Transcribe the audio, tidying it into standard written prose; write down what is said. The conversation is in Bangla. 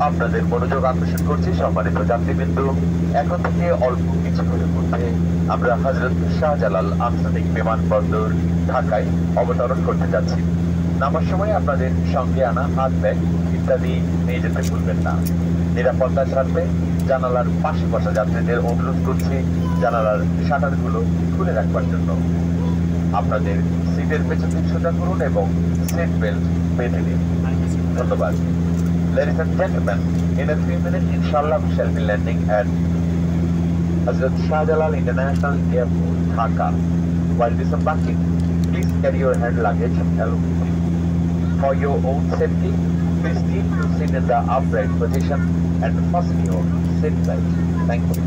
আপনাদের মনোযোগ আকর্ষণ করছি সম্মানিত যাত্রীবৃন্দ। এখন থেকে অল্প কিছুক্ষণের মধ্যে আমরা হযরত শাহজালাল আন্তর্জাতিক বিমানবন্দর ঢাকায় অবতরণ করতে যাচ্ছি। নামার সময় আপনাদের সঙ্গে আনা হাত ব্যাগ ইত্যাদি নিয়ে যেতে ভুলবেন না। নিরাপত্তার স্বার্থে জানালার পাশে বসা যাত্রীদের অনুরোধ করছি জানালার শাটারগুলো খুলে রাখবার জন্য। আপনাদের সিটের পেছন দিক সোজা করুন এবং সিট বেল্ট বেঁধে নিন। ধন্যবাদ। Ladies and gentlemen, in a few minutes, inshallah, we shall be landing at Hazrat Shahjalal International Airport, Dhaka. While disembarking, please carry your hand luggage along with you. For your own safety, please keep your seat in the upright position and fasten your seat belt. Thank you.